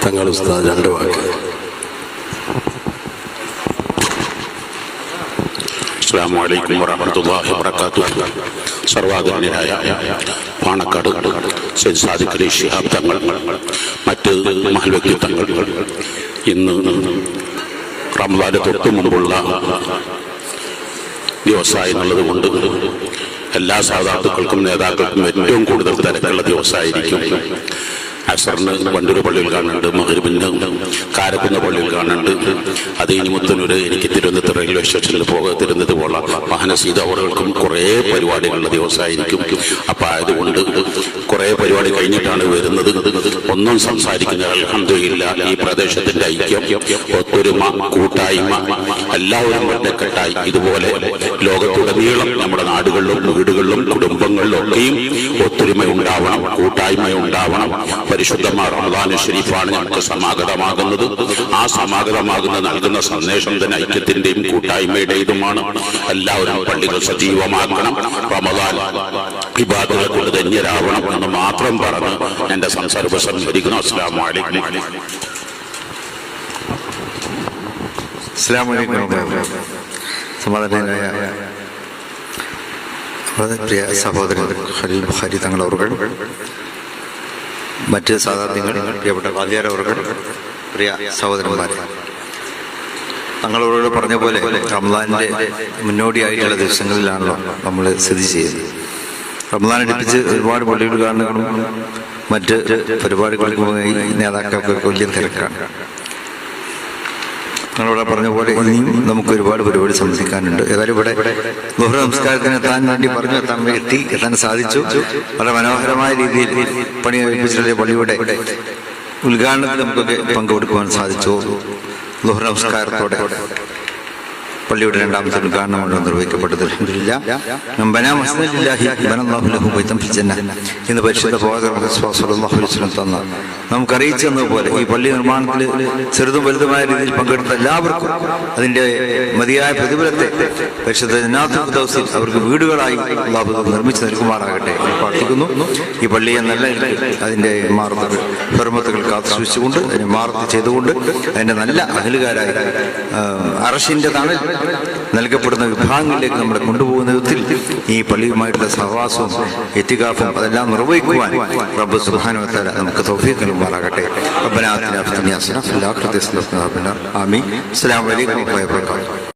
തങ്ങൾ ഉസ്താദ് രണ്ട് വാക്ക്. അസ്സലാമു അലൈക്കും വറഹ്മത്തുള്ളാഹി വബറകാതുഹു. സർവാദരണീയനായ പാണക്കാട് സയ്യിദ് സാദിഖ് അലി ശിഹാബ് തങ്ങൾ, മറ്റ് മഹൽ വ്യക്തിത്വങ്ങൾ, ഇന്ന് റമദാന് തൊട്ടു മുമ്പുള്ള ദിവസമായെന്നുള്ളത് കൊണ്ട് എല്ലാ സാധാത്തുക്കൾക്കും നേതാക്കൾക്കും ഏറ്റവും കൂടുതൽ തിരക്കുള്ള ദിവസമായിരിക്കും. അസറിന് വണ്ടൂർ പള്ളിയിൽ കാണുന്നുണ്ട്, മഗ്‌രിബിന് കാരക്കുന്ന് പള്ളിയിൽ കാണുന്നുണ്ട്. അത് ഇനി മുത്തനൂര് എനിക്ക് തിരുവനന്തപുരം റെയിൽവേ സ്റ്റേഷനിൽ തിരുവനന്തപുരത്ത് പോകാം. വാഹനസീത അവർക്കും കുറേ പരിപാടികളുള്ള ദിവസമായിരിക്കും. അപ്പം അതുകൊണ്ട് കുറേ പരിപാടി കഴിഞ്ഞിട്ടാണ് വരുന്നത്. ഒന്നും സംസാരിക്കുന്നത് അൽഹംദുലില്ലാഹ് ഈ പ്രദേശത്തിന്റെ ഐക്യം, ഒത്തൊരുമ, കൂട്ടായ്മ എല്ലാവരും ഒറ്റക്കെട്ടായി ഇതുപോലെ ലോകത്തുടനീളം നമ്മുടെ നാടുകളിലും വീടുകളിലും കുടുംബങ്ങളിലും ഒക്കെയും ഒത്തൊരുമയുണ്ടാവണം, കൂട്ടായ്മയുണ്ടാവണം. പരിശുദ്ധമായ റമദാൻ ശരീഫാണ് നമുക്ക് സമാഗതമാകുന്നത്. ആ സമാഗതമാകുന്ന നൽകുന്ന സന്ദേശം തന്നെ ഐക്യത്തിന്റെയും കൂട്ടായ്മയുടേതുമാണ്. എല്ലാവരും പള്ളികൾ സജീവമാക്കണം, റമദാൻ ഇബാദത്തുകളെ കൊണ്ട് ധന്യരാവണം എന്ന് മാത്രം പറഞ്ഞ് എന്റെ സംസാരം ഉപസംഹരിക്കുന്നു. അസ്സലാമു അലൈക്കും. സമാധാനായ പ്രിയ സഹോദരൻ ഖലീൽ ബുഖാരി തങ്ങൾ അവர்கள், മറ്റ് സാധാർത്ഥ്യങ്ങൾ, പ്രിയപ്പെട്ട വാദ്യാർ അവர்கள், പ്രിയ സഹോദരന്മാരെ, തങ്ങളവരോട് പറഞ്ഞ പോലെ റമദാനിൻ്റെ മുന്നോടിയായിട്ടുള്ള ദിവസങ്ങളിലാണല്ലോ നമ്മൾ സ്ഥിതി ചെയ്യുന്നത്. റമദാൻ അടുപ്പിച്ച് ഒരുപാട് പള്ളികൾ കാണുകളും മറ്റ് പരിപാടികൾക്കുമായി നേതാക്കൾക്ക് വലിയ തിരക്കാണ്. ഞങ്ങളിവിടെ പറഞ്ഞ പോലെ ഇനിയും നമുക്ക് ഒരുപാട് പരിപാടി സംബന്ധിക്കാനുണ്ട്. ഏതായാലും ഇവിടെ ളുഹർ നമസ്കാരത്തിന് എത്താൻ വേണ്ടി പറഞ്ഞു, എത്താൻ സാധിച്ചു. വളരെ മനോഹരമായ രീതിയിൽ പണി കഴിപ്പിച്ചിട്ടുള്ള പള്ളിയുടെ ഉദ്ഘാടനത്തിൽ നമുക്കൊക്കെ പങ്കെടുക്കുവാൻ സാധിച്ചു. ളുഹർ നമസ്കാരത്തോടെ പള്ളിയുടെ രണ്ടാമത്തെ ഉദ്ഘാടനമാണ് നിർവഹിക്കപ്പെട്ടത്. അൽഹംദുലില്ലാഹ്. ഇന്ന് പരിശുദ്ധ പ്രവാചകൻ സ്വല്ലല്ലാഹു അലൈഹി വസല്ലം തന്ന നമുക്ക് അറിയിച്ചു തന്നതുപോലെ ഈ പള്ളി നിർമ്മാണത്തിൽ ചെറുതും വലുതുമായ രീതിയിൽ പങ്കെടുത്ത എല്ലാവർക്കും അതിൻ്റെ മതിയായ പ്രതിഫലത്തെ പരിശുദ്ധ ജന്നാത്തുൽ ഫിർദൗസിൽ അവർക്ക് വീടുകളായി അല്ലാഹു നിർമ്മിച്ച് നൽകുമാറാകട്ടെ എന്ന് പ്രാർത്ഥിക്കുന്നു. ഈ പള്ളിയെ നല്ല അതിൻ്റെ ഹുർമത്തുകൾ കാത്തുസൂക്ഷിച്ചുകൊണ്ട് അതിനെ മാർത്ത് ചെയ്തുകൊണ്ട് അതിൻ്റെ നല്ല അഹലുകാരായി അർശിൻ്റെ തണൽ നൽകപ്പെടുന്ന വിഭാഗങ്ങളിലേക്ക് നമ്മളെ കൊണ്ടുപോകുന്ന വിധത്തിൽ ഈ പള്ളിയുമായിട്ടുള്ള സഹവാസവും ഇത്തികാഫും അതെല്ലാം നിർവഹിക്കുവാൻ റബ്ബ് സുബ്ഹാനഹു വ തആല നമുക്ക് തൗഫീഖ് നൽകുമാറാകട്ടെ. റബ്ബനാ ആതിനാ ഫിദ് ദുനിയാ ഹസനത വഫിൽ ആഖിറതി ഹസനത വഖിനാ അദാബന്നാർ. ആമീൻ. അസ്സലാമു അലൈക്കും വറഹ്മത്തുള്ളാഹി വബറകാതുഹു.